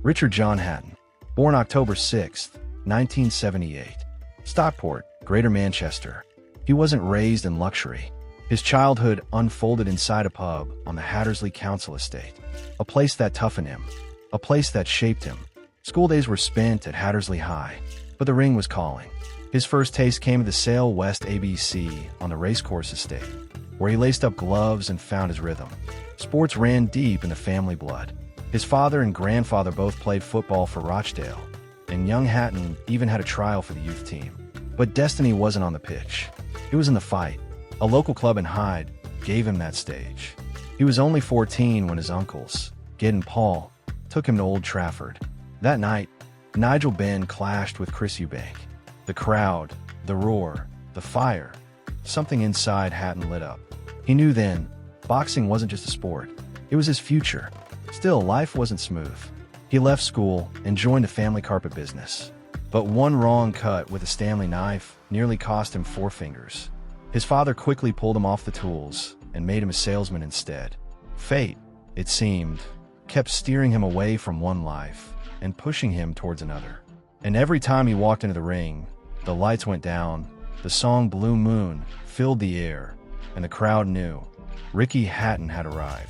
Richard John Hatton, born October 6, 1978. Stockport, Greater Manchester. He wasn't raised in luxury. His childhood unfolded inside a pub on the Hattersley Council Estate, a place that toughened him, a place that shaped him. School days were spent at Hattersley High, but the ring was calling. His first taste came at the Sale West ABC on the racecourse estate, where he laced up gloves and found his rhythm. Sports ran deep in the family blood. His father and grandfather both played football for Rochdale, and young Hatton even had a trial for the youth team. But destiny wasn't on the pitch. It was in the fight. A local club in Hyde gave him that stage. He was only 14 when his uncles, Gid and Paul, took him to Old Trafford. That night, Nigel Benn clashed with Chris Eubank. The crowd, the roar, the fire. Something inside Hatton lit up. He knew then, boxing wasn't just a sport. It was his future. Still, life wasn't smooth. He left school and joined a family carpet business. But one wrong cut with a Stanley knife nearly cost him 4 fingers. His father quickly pulled him off the tools and made him a salesman instead. Fate, it seemed, kept steering him away from one life and pushing him towards another. And every time he walked into the ring, the lights went down, the song Blue Moon filled the air, and the crowd knew Ricky Hatton had arrived.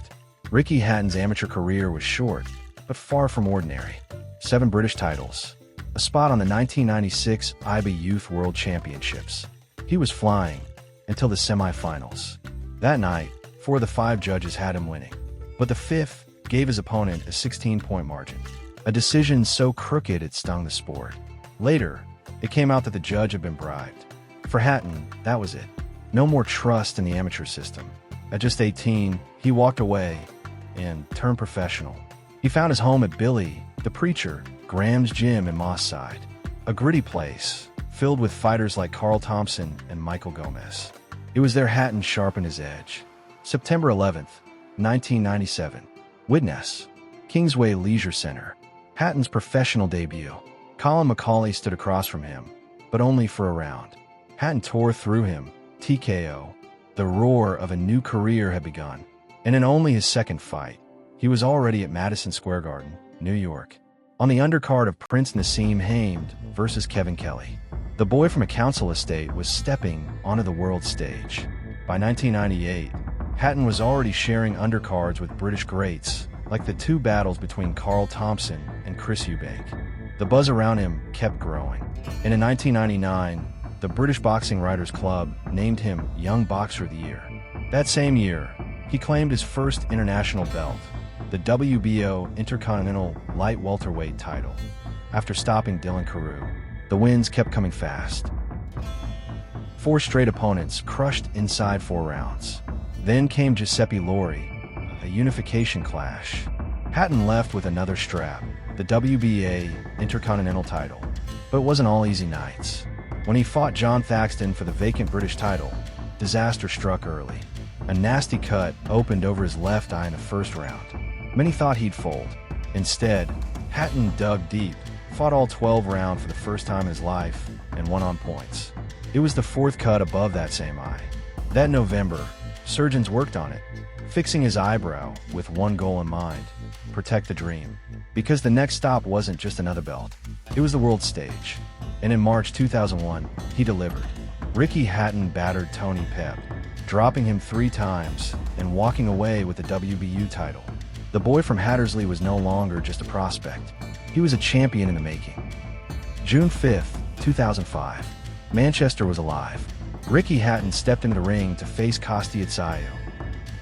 Ricky Hatton's amateur career was short, but far from ordinary. 7 British titles, a spot on the 1996 IBA Youth World Championships. He was flying until the semifinals. That night, 4 of the 5 judges had him winning, but the 5th gave his opponent a 16-point margin, a decision so crooked it stung the sport. Later, it came out that the judge had been bribed. For Hatton, that was it. No more trust in the amateur system. At just 18, he walked away and turned professional. He found his home at Billy, the Preacher, Graham's gym in Moss Side, a gritty place filled with fighters like Carl Thompson and Michael Gomez. It was there Hatton sharpened his edge. September 11th, 1997. Widnes, Kingsway Leisure Center. Hatton's professional debut. Colin McCauley stood across from him, but only for a round. Hatton tore through him, TKO. The roar of a new career had begun, and in only his second fight, he was already at Madison Square Garden, New York, on the undercard of Prince Nassim Hamed versus Kevin Kelly. The boy from a council estate was stepping onto the world stage. By 1998, Hatton was already sharing undercards with British greats, like the 2 battles between Carl Thompson and Chris Eubank. The buzz around him kept growing, and in 1999, the British Boxing Writers Club named him Young Boxer of the Year. That same year, he claimed his first international belt, the WBO Intercontinental Light Welterweight title. After stopping Dylan Carew, the wins kept coming fast. 4 straight opponents crushed inside 4 rounds. Then came Giuseppe Lori, a unification clash. Hatton left with another strap, the WBA Intercontinental title. But it wasn't all easy nights. When he fought John Thaxton for the vacant British title, disaster struck early. A nasty cut opened over his left eye in the first round. Many thought he'd fold. Instead, Hatton dug deep, fought all 12 rounds for the first time in his life, and won on points. It was the 4th cut above that same eye. That November, surgeons worked on it, fixing his eyebrow with one goal in mind: protect the dream. Because the next stop wasn't just another belt, it was the world stage. And in March 2001, he delivered. Ricky Hatton battered Tony Pep, dropping him 3 times and walking away with the WBU title. The boy from Hattersley was no longer just a prospect. He was a champion in the making. June 5th, 2005. Manchester was alive. Ricky Hatton stepped into the ring to face Costi Atsayu,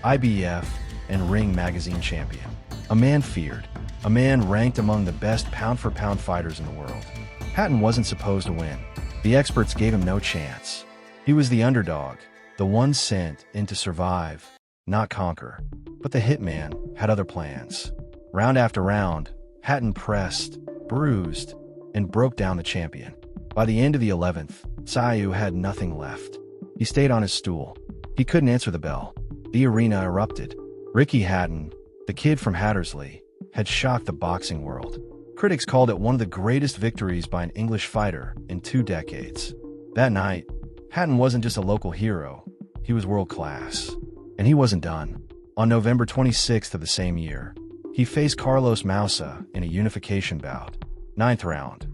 IBF and Ring Magazine champion. A man feared, a man ranked among the best pound-for-pound fighters in the world. Hatton wasn't supposed to win. The experts gave him no chance. He was the underdog, the one sent in to survive, not conquer. But the hitman had other plans. Round after round, Hatton pressed, bruised, and broke down the champion. By the end of the 11th, Atsayu had nothing left. He stayed on his stool. He couldn't answer the bell. The arena erupted. Ricky Hatton, the kid from Hattersley, had shocked the boxing world. Critics called it one of the greatest victories by an English fighter in 2 decades. That night, Hatton wasn't just a local hero, he was world class. And he wasn't done. On November 26th of the same year, He faced Carlos Mausa in a unification bout. 9th round.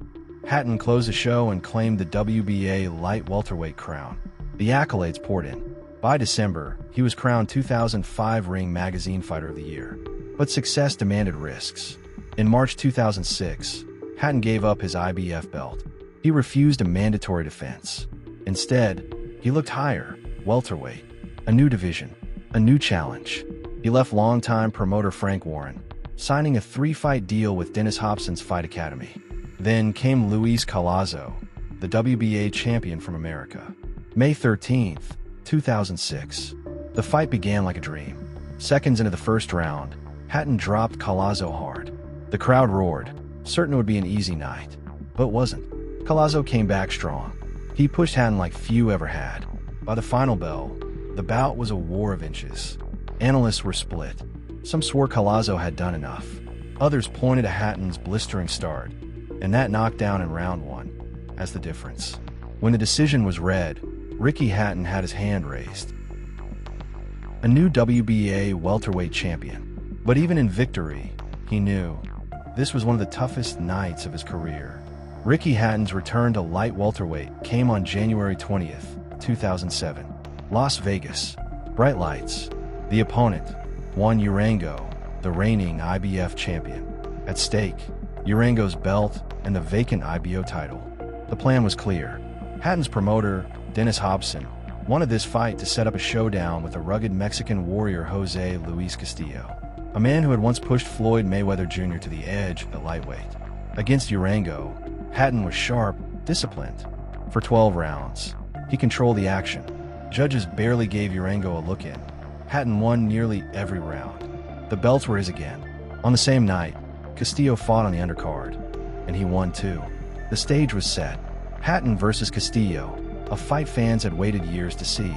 Hatton closed the show and claimed the WBA light welterweight crown. The accolades poured in. By December, he was crowned 2005 Ring Magazine Fighter of the Year. But success demanded risks. In March 2006, Hatton gave up his IBF belt. He refused a mandatory defense. Instead, he looked higher, welterweight, a new division, a new challenge. He left longtime promoter Frank Warren, signing a 3-fight deal with Dennis Hobson's Fight Academy. Then came Luis Collazo, the WBA champion from America. May 13, 2006. The fight began like a dream. Seconds into the first round, Hatton dropped Collazo hard. The crowd roared, certain it would be an easy night. But it wasn't. Collazo came back strong. He pushed Hatton like few ever had. By the final bell, the bout was a war of inches. Analysts were split. Some swore Collazo had done enough. Others pointed to Hatton's blistering start, and that knockdown in round 1 as the difference. When the decision was read, Ricky Hatton had his hand raised. A new WBA welterweight champion. But even in victory, he knew this was one of the toughest nights of his career. Ricky Hatton's return to light welterweight came on January 20th, 2007. Las Vegas. Bright lights. The opponent, Juan Urango, the reigning IBF champion. At stake, Urango's belt and the vacant IBO title. The plan was clear. Hatton's promoter, Dennis Hobson, wanted this fight to set up a showdown with the rugged Mexican warrior Jose Luis Castillo, a man who had once pushed Floyd Mayweather Jr. to the edge at lightweight. Against Urango, Hatton was sharp, disciplined. For 12 rounds, he controlled the action. Judges barely gave Urango a look in. Hatton won nearly every round. The belts were his again. On the same night, Castillo fought on the undercard, and he won too. The stage was set. Hatton versus Castillo, a fight fans had waited years to see.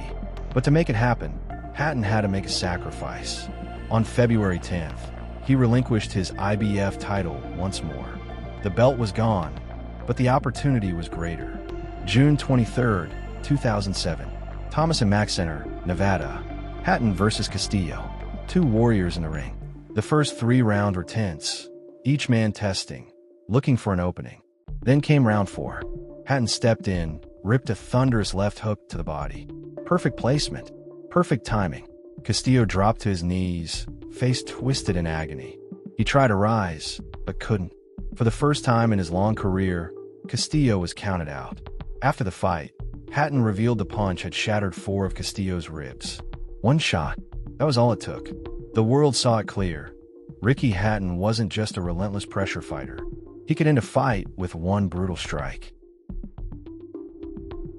But to make it happen, Hatton had to make a sacrifice. On February 10th, he relinquished his IBF title once more. The belt was gone, but the opportunity was greater. June 23, 2007. Thomas and Mack Center, Nevada. Hatton versus Castillo. Two warriors in the ring. The first 3 rounds were tense, each man testing, looking for an opening. Then came round 4. Hatton stepped in, ripped a thunderous left hook to the body. Perfect placement, perfect timing. Castillo dropped to his knees, face twisted in agony. He tried to rise, but couldn't. For the first time in his long career, Castillo was counted out. After the fight, Hatton revealed the punch had shattered 4 of Castillo's ribs. One shot, that was all it took. The world saw it clear. Ricky Hatton wasn't just a relentless pressure fighter. He could end a fight with one brutal strike.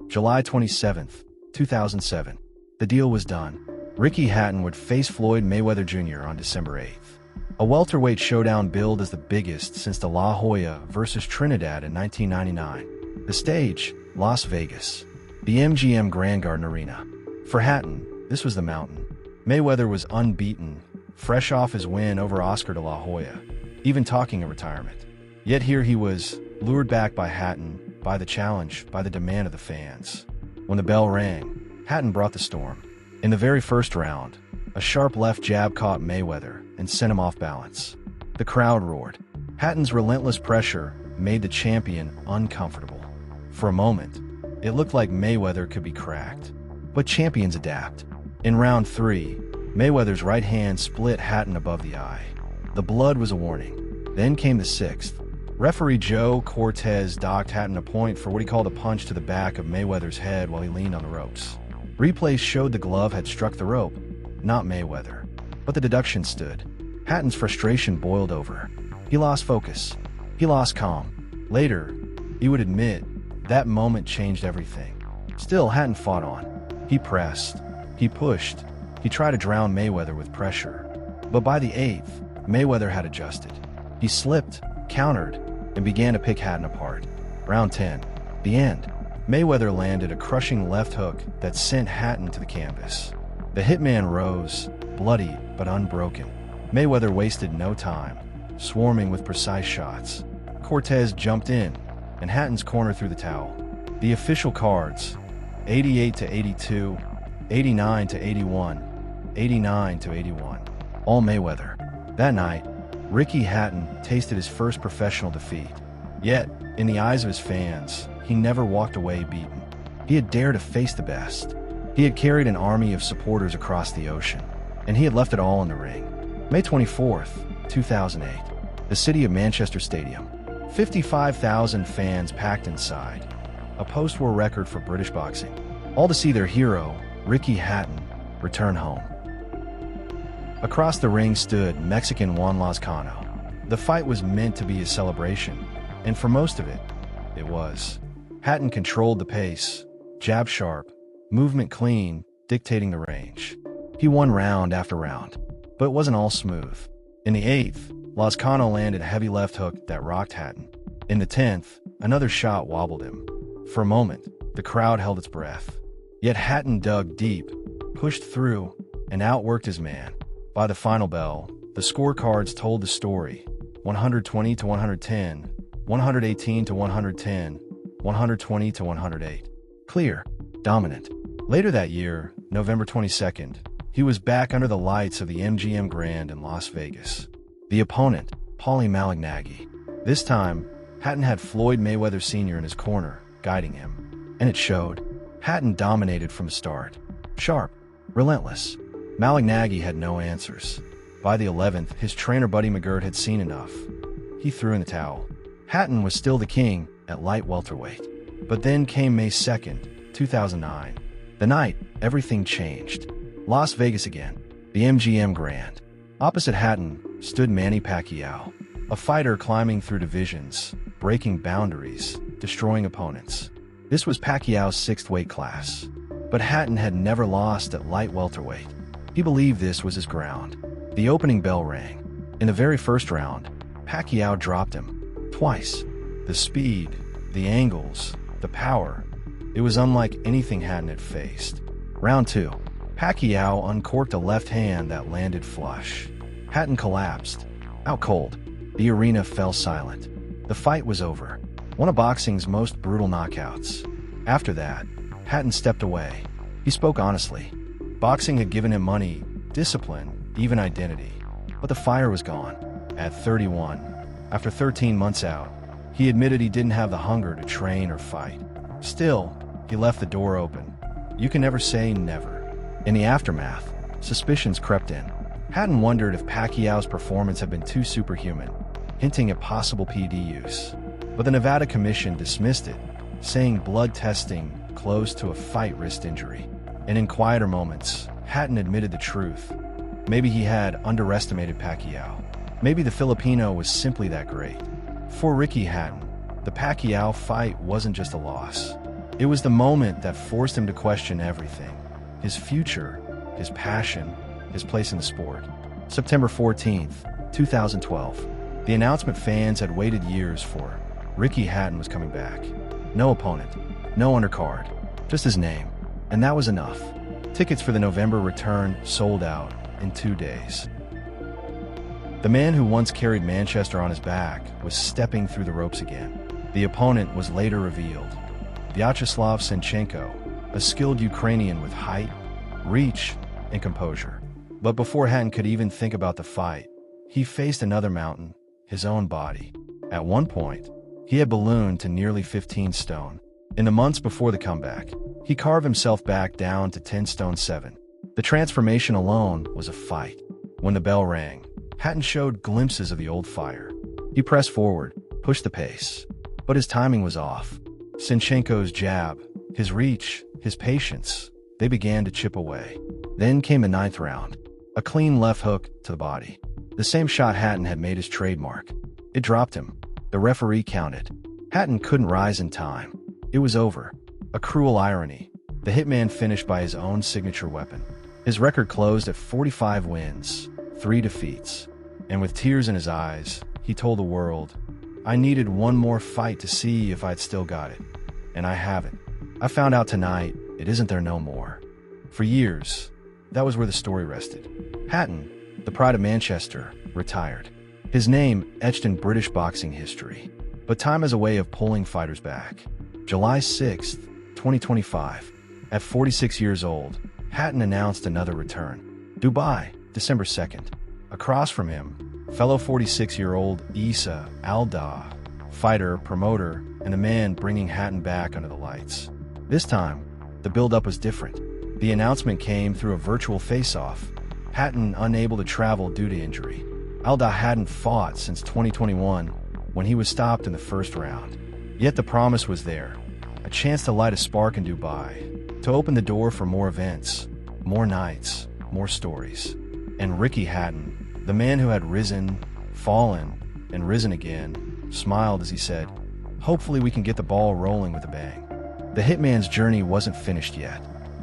July 27, 2007. The deal was done. Ricky Hatton would face Floyd Mayweather Jr. on December 8th. A welterweight showdown billed as the biggest since the La Jolla versus Trinidad in 1999. The stage, Las Vegas. The MGM Grand Garden Arena. For Hatton, this was the mountain. Mayweather was unbeaten, fresh off his win over Oscar de la Hoya, even talking of retirement. Yet here he was, lured back by Hatton, by the challenge, by the demand of the fans. When the bell rang, Hatton brought the storm. In the very first round, a sharp left jab caught Mayweather and sent him off balance. The crowd roared. Hatton's relentless pressure made the champion uncomfortable. For a moment, it looked like Mayweather could be cracked. But champions adapt. In round 3, Mayweather's right hand split Hatton above the eye. The blood was a warning. Then came the 6th. Referee Joe Cortez docked Hatton a point for what he called a punch to the back of Mayweather's head while he leaned on the ropes. Replays showed the glove had struck the rope, not Mayweather. But the deduction stood. Hatton's frustration boiled over. He lost focus. He lost calm. Later, he would admit, that moment changed everything. Still, Hatton fought on. He pressed. He pushed. He tried to drown Mayweather with pressure. But by the 8th, Mayweather had adjusted. He slipped, countered, and began to pick Hatton apart. Round 10. The end. Mayweather landed a crushing left hook that sent Hatton to the canvas. The hitman rose, bloody but unbroken. Mayweather wasted no time, swarming with precise shots. Cortez jumped in, and Hatton's corner threw the towel. The official cards, 88-82, 89-81, 89-81. All Mayweather. That night, Ricky Hatton tasted his first professional defeat. Yet, in the eyes of his fans, he never walked away beaten. He had dared to face the best. He had carried an army of supporters across the ocean, and he had left it all in the ring. May 24th, 2008, the city of Manchester Stadium. 55,000 fans packed inside, a post-war record for British boxing, all to see their hero, Ricky Hatton, return home. Across the ring stood Mexican Juan Lozcano. The fight was meant to be a celebration, and for most of it, it was. Hatton controlled the pace, jab sharp, movement clean, dictating the range. He won round after round, but it wasn't all smooth. In the 8th, Lozcano landed a heavy left hook that rocked Hatton. In the 10th, another shot wobbled him. For a moment, the crowd held its breath. Yet Hatton dug deep, pushed through, and outworked his man. By the final bell, the scorecards told the story: 120 to 110, 118 to 110, 120 to 108. Clear, dominant. Later that year, November 22nd, he was back under the lights of the MGM Grand in Las Vegas. The opponent, Paulie Malignaggi. This time, Hatton had Floyd Mayweather Sr. in his corner, guiding him. And it showed. Hatton dominated from the start. Sharp, relentless. Malignaggi had no answers. By the 11th, his trainer Buddy McGirt had seen enough. He threw in the towel. Hatton was still the king at light welterweight. But then came May 2nd, 2009. The night, everything changed. Las Vegas again. The MGM Grand. Opposite Hatton stood Manny Pacquiao, a fighter climbing through divisions, breaking boundaries, destroying opponents. This was Pacquiao's 6th weight class. But Hatton had never lost at light welterweight. He believed this was his ground. The opening bell rang. In the very first round, Pacquiao dropped him. Twice. The speed, the angles, the power. It was unlike anything Hatton had faced. Round 2. Pacquiao uncorked a left hand that landed flush. Hatton collapsed. Out cold. The arena fell silent. The fight was over. One of boxing's most brutal knockouts. After that, Hatton stepped away. He spoke honestly. Boxing had given him money, discipline, even identity. But the fire was gone. At 31, after 13 months out, he admitted he didn't have the hunger to train or fight. Still, he left the door open. You can never say never. In the aftermath, suspicions crept in. Hatton wondered if Pacquiao's performance had been too superhuman, hinting at possible PD use. But the Nevada Commission dismissed it, saying blood testing close to a fight wrist injury. And in quieter moments, Hatton admitted the truth. Maybe he had underestimated Pacquiao. Maybe the Filipino was simply that great. For Ricky Hatton, the Pacquiao fight wasn't just a loss. It was the moment that forced him to question everything. His future, his passion, his place in the sport. September 14th, 2012. The announcement fans had waited years for. Ricky Hatton was coming back. No opponent, no undercard, just his name. And that was enough. Tickets for the November return sold out in 2 days. The man who once carried Manchester on his back was stepping through the ropes again. The opponent was later revealed. Vyacheslav Senchenko, a skilled Ukrainian with height, reach, and composure. But before Hatton could even think about the fight, he faced another mountain, his own body. At one point, he had ballooned to nearly 15 stone. In the months before the comeback, he carved himself back down to 10 stone 7. The transformation alone was a fight. When the bell rang, Hatton showed glimpses of the old fire. He pressed forward, pushed the pace. But his timing was off. Senchenko's jab, his reach, his patience, they began to chip away. Then came the 9th round. A clean left hook to the body. The same shot Hatton had made his trademark. It dropped him. The referee counted. Hatton couldn't rise in time. It was over. A cruel irony. The hitman finished by his own signature weapon. His record closed at 45 wins, 3 defeats. And with tears in his eyes, he told the world, "I needed one more fight to see if I'd still got it. And I haven't. I found out tonight it isn't there no more." For years, that was where the story rested. Hatton, the pride of Manchester, retired. His name etched in British boxing history. But time has a way of pulling fighters back. July 6th, 2025. At 46 years old, Hatton announced another return. Dubai, December 2nd. Across from him, fellow 46-year-old Issa Alda, fighter, promoter, and a man bringing Hatton back under the lights. This time, the build-up was different. The announcement came through a virtual face-off, Hatton unable to travel due to injury. Alda hadn't fought since 2021, when he was stopped in the first round. Yet the promise was there, a chance to light a spark in Dubai, to open the door for more events, more nights, more stories. And Ricky Hatton, the man who had risen, fallen, and risen again, smiled as he said, "Hopefully we can get the ball rolling with a bang." The hitman's journey wasn't finished yet.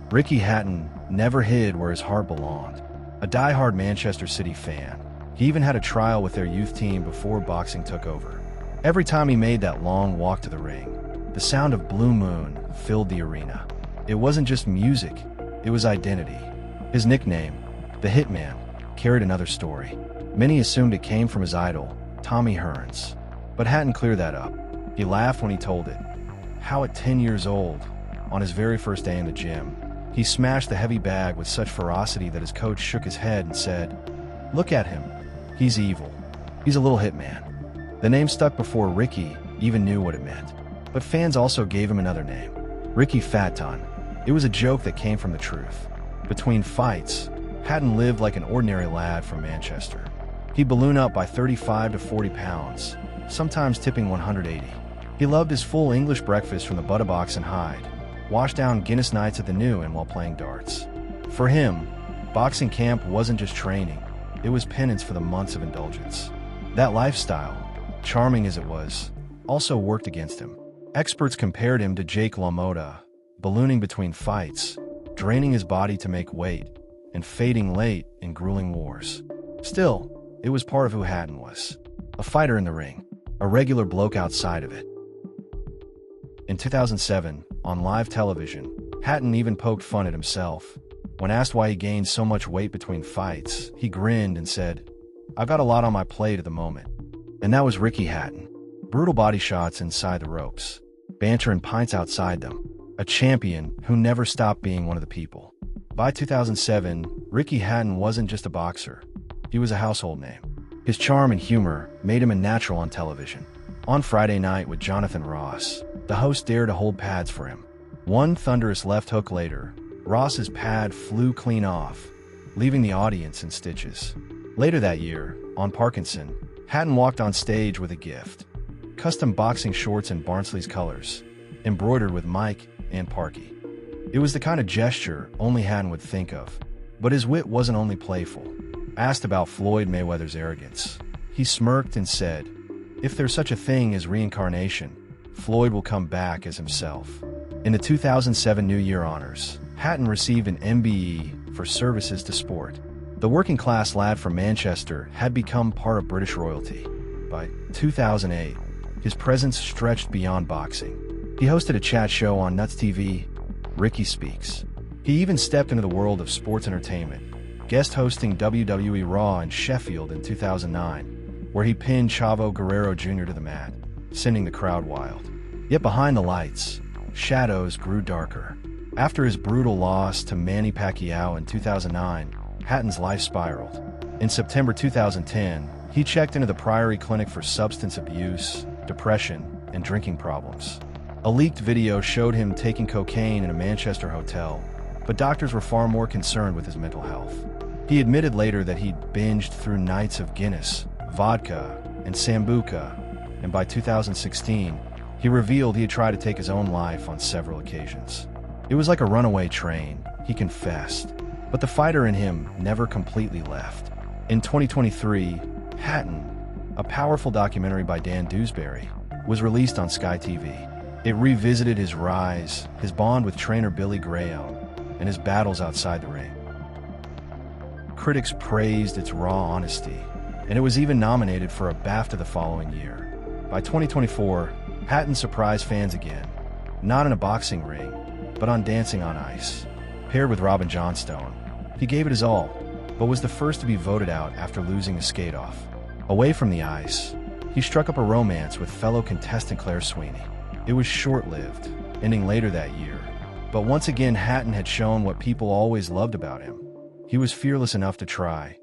Ricky Hatton never hid where his heart belonged. A die-hard Manchester City fan, he even had a trial with their youth team before boxing took over. Every time he made that long walk to the ring, the sound of Blue Moon filled the arena. It wasn't just music, it was identity. His nickname, the Hitman, carried another story. Many assumed it came from his idol, Tommy Hearns. But Hatton cleared that up. He laughed when he told it. How at 10 years old, on his very first day in the gym, he smashed the heavy bag with such ferocity that his coach shook his head and said, "Look at him. He's evil. He's a little hitman." The name stuck before Ricky even knew what it meant. But fans also gave him another name, Ricky Hatton. It was a joke that came from the truth. Between fights, Hatton lived like an ordinary lad from Manchester. He'd balloon up by 35 to 40 pounds, sometimes tipping 180. He loved his full English breakfast from the Butterbox and Hyde, washed down Guinness nights at the New Inn while playing darts. For him, boxing camp wasn't just training, it was penance for the months of indulgence. That lifestyle, charming as it was, also worked against him. Experts compared him to Jake LaMotta, ballooning between fights, draining his body to make weight, and fading late in grueling wars. Still, it was part of who Hatton was. A fighter in the ring, a regular bloke outside of it. In 2007, on live television, Hatton even poked fun at himself. When asked why he gained so much weight between fights, he grinned and said, "I've got a lot on my plate at the moment." And that was Ricky Hatton. Brutal body shots inside the ropes, banter and pints outside them. A champion who never stopped being one of the people. By 2007, Ricky Hatton wasn't just a boxer. He was a household name. His charm and humor made him a natural on television. On Friday Night with Jonathan Ross, the host dared to hold pads for him. One thunderous left hook later, Ross's pad flew clean off, leaving the audience in stitches. Later that year, on Parkinson, Hatton walked on stage with a gift. Custom boxing shorts in Barnsley's colors, embroidered with Mike and Parky. It was the kind of gesture only Hatton would think of. But his wit wasn't only playful. Asked about Floyd Mayweather's arrogance, he smirked and said, "If there's such a thing as reincarnation, Floyd will come back as himself." In the 2007 New Year honors, Hatton received an MBE for services to sport. The working-class lad from Manchester had become part of British royalty. By 2008, his presence stretched beyond boxing. He hosted a chat show on Nuts TV, Ricky Speaks. He even stepped into the world of sports entertainment, guest hosting WWE Raw in Sheffield in 2009, where he pinned Chavo Guerrero Jr. to the mat, sending the crowd wild. Yet behind the lights, shadows grew darker. After his brutal loss to Manny Pacquiao in 2009, Hatton's life spiraled. In September 2010, he checked into the Priory Clinic for substance abuse, depression, and drinking problems. A leaked video showed him taking cocaine in a Manchester hotel, but doctors were far more concerned with his mental health. He admitted later that he'd binged through nights of Guinness, vodka, and Sambuca, and by 2016, he revealed he had tried to take his own life on several occasions. It was like a runaway train, he confessed, but the fighter in him never completely left. In 2023, Hatton, a powerful documentary by Dan Dewsbury, was released on Sky TV. It revisited his rise, his bond with trainer Billy Graham, and his battles outside the ring. Critics praised its raw honesty, and it was even nominated for a BAFTA the following year. By 2024, Hatton surprised fans again, not in a boxing ring, but on Dancing on Ice. Paired with Robin Johnstone, he gave it his all, but was the first to be voted out after losing a skate-off. Away from the ice, he struck up a romance with fellow contestant Claire Sweeney. It was short-lived, ending later that year, but once again Hatton had shown what people always loved about him. He was fearless enough to try,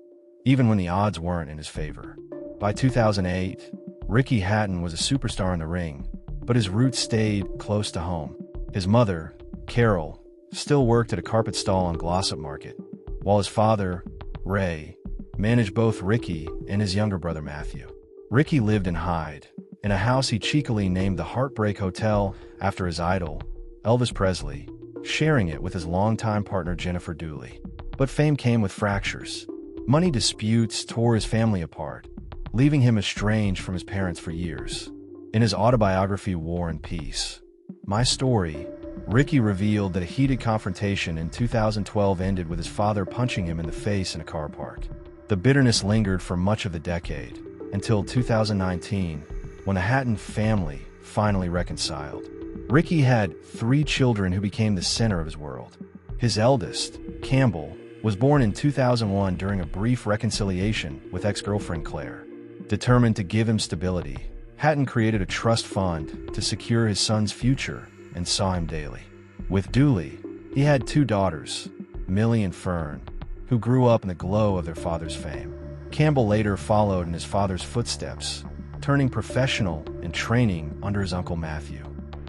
even when the odds weren't in his favor. By 2008, Ricky Hatton was a superstar in the ring, but his roots stayed close to home. His mother, Carol, still worked at a carpet stall on Glossop Market, while his father, Ray, managed both Ricky and his younger brother Matthew. Ricky lived in Hyde, in a house he cheekily named the Heartbreak Hotel after his idol, Elvis Presley, sharing it with his longtime partner Jennifer Dooley. But fame came with fractures. Money disputes tore his family apart, leaving him estranged from his parents for years. In his autobiography War and Peace, My Story, Ricky revealed that a heated confrontation in 2012 ended with his father punching him in the face in a car park. The bitterness lingered for much of the decade, until 2019, when the Hatton family finally reconciled. Ricky had 3 children who became the center of his world. His eldest, Campbell, was born in 2001 during a brief reconciliation with ex-girlfriend Claire. Determined to give him stability, Hatton created a trust fund to secure his son's future and saw him daily. With Dooley, he had 2 daughters, Millie and Fern, who grew up in the glow of their father's fame. Campbell later followed in his father's footsteps, turning professional and training under his uncle Matthew.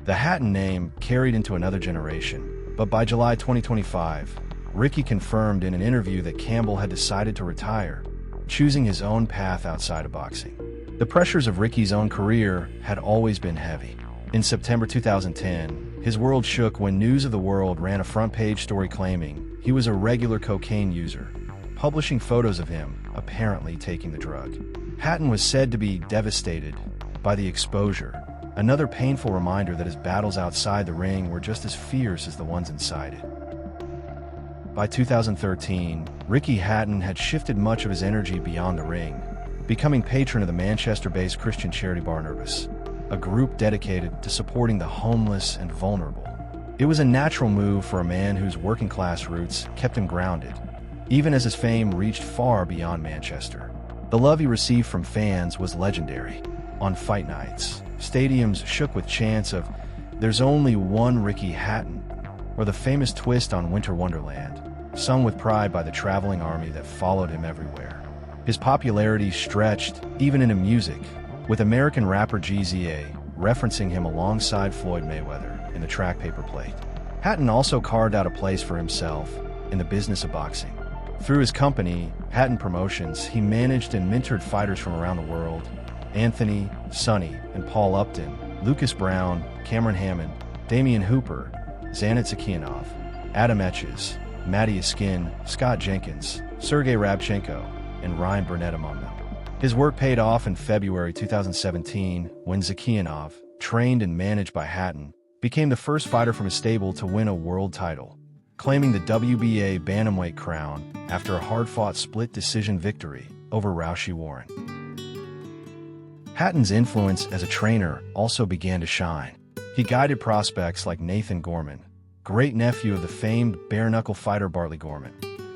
The Hatton name carried into another generation, but by July 2025, Ricky confirmed in an interview that Campbell had decided to retire, choosing his own path outside of boxing. The pressures of Ricky's own career had always been heavy. In September 2010, his world shook when News of the World ran a front-page story claiming he was a regular cocaine user, publishing photos of him apparently taking the drug. Hatton was said to be devastated by the exposure, another painful reminder that his battles outside the ring were just as fierce as the ones inside it. By 2013, Ricky Hatton had shifted much of his energy beyond the ring, becoming patron of the Manchester-based Christian charity Barnabas, a group dedicated to supporting the homeless and vulnerable. It was a natural move for a man whose working-class roots kept him grounded, even as his fame reached far beyond Manchester. The love he received from fans was legendary. On fight nights, stadiums shook with chants of "There's only one Ricky Hatton," or the famous twist on Winter Wonderland, sung with pride by the traveling army that followed him everywhere. His popularity stretched even into music, with American rapper GZA referencing him alongside Floyd Mayweather in the track paper plate. Hatton also carved out a place for himself in the business of boxing. Through his company, Hatton Promotions, he managed and mentored fighters from around the world: Anthony, Sonny, and Paul Upton, Lucas Brown, Cameron Hammond, Damian Hooper, Zanit Zakianov, Adam Etches, Matty Askin, Scott Jenkins, Sergey Rabchenko, and Ryan Burnett among them. His work paid off in February 2017 when Zakianov, trained and managed by Hatton, became the first fighter from his stable to win a world title, claiming the WBA bantamweight crown after a hard-fought split decision victory over Raushi Warren. Hatton's influence as a trainer also began to shine. He guided prospects like Nathan Gorman, great-nephew of the famed bare-knuckle fighter Bartley Gorman,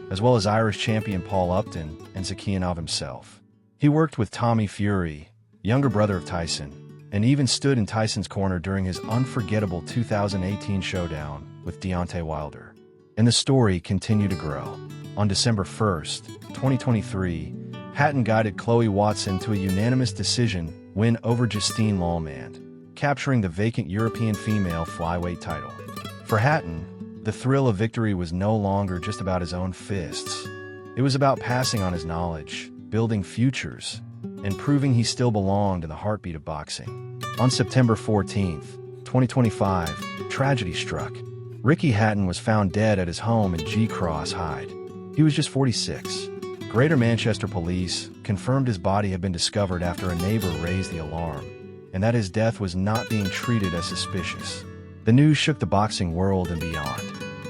as well as Irish champion Paul Upton and Zakianov himself. He worked with Tommy Fury, younger brother of Tyson, and even stood in Tyson's corner during his unforgettable 2018 showdown with Deontay Wilder. And the story continued to grow. On December 1st, 2023, Hatton guided Chloe Watson to a unanimous decision win over Justine Lallemand, capturing the vacant European female flyweight title. For Hatton, the thrill of victory was no longer just about his own fists. It was about passing on his knowledge, building futures, and proving he still belonged in the heartbeat of boxing. On September 14th, 2025, tragedy struck. Ricky Hatton was found dead at his home in G-Cross, Hyde. He was just 46. Greater Manchester Police confirmed his body had been discovered after a neighbor raised the alarm, and that his death was not being treated as suspicious. The news shook the boxing world and beyond.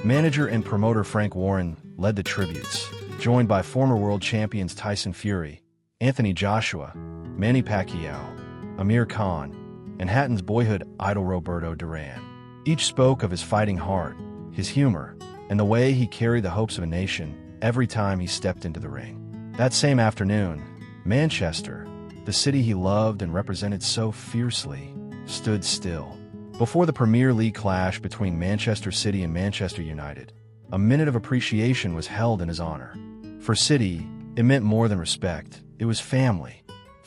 Manager and promoter Frank Warren led the tributes, joined by former world champions Tyson Fury, Anthony Joshua, Manny Pacquiao, Amir Khan, and Hatton's boyhood idol Roberto Duran. Each spoke of his fighting heart, his humor, and the way he carried the hopes of a nation every time he stepped into the ring. That same afternoon, Manchester, the city he loved and represented so fiercely, stood still. Before the Premier League clash between Manchester City and Manchester United, a minute of appreciation was held in his honor. For City, it meant more than respect. It was family.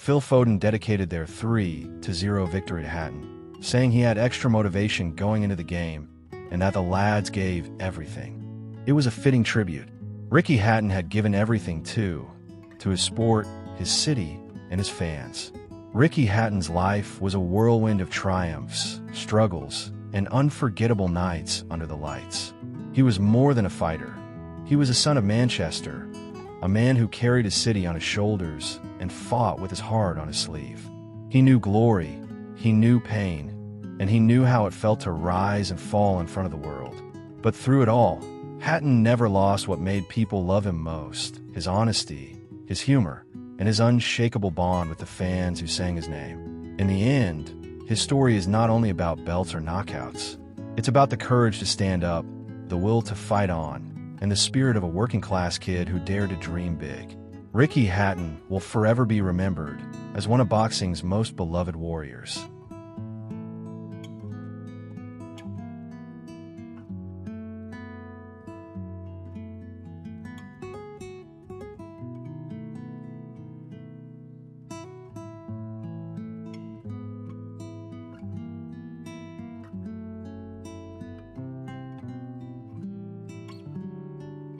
Phil Foden dedicated their 3-0 victory to Hatton, saying he had extra motivation going into the game and that the lads gave everything. It was a fitting tribute. Ricky Hatton had given everything to his sport, his city, and his fans. Ricky Hatton's life was a whirlwind of triumphs, struggles, and unforgettable nights under the lights. He was more than a fighter. He was a son of Manchester, a man who carried his city on his shoulders and fought with his heart on his sleeve. He knew glory, he knew pain, and he knew how it felt to rise and fall in front of the world. But through it all, Hatton never lost what made people love him most: his honesty, his humor, and his unshakable bond with the fans who sang his name. In the end, his story is not only about belts or knockouts. It's about the courage to stand up, the will to fight on, and the spirit of a working-class kid who dared to dream big. Ricky Hatton will forever be remembered as one of boxing's most beloved warriors.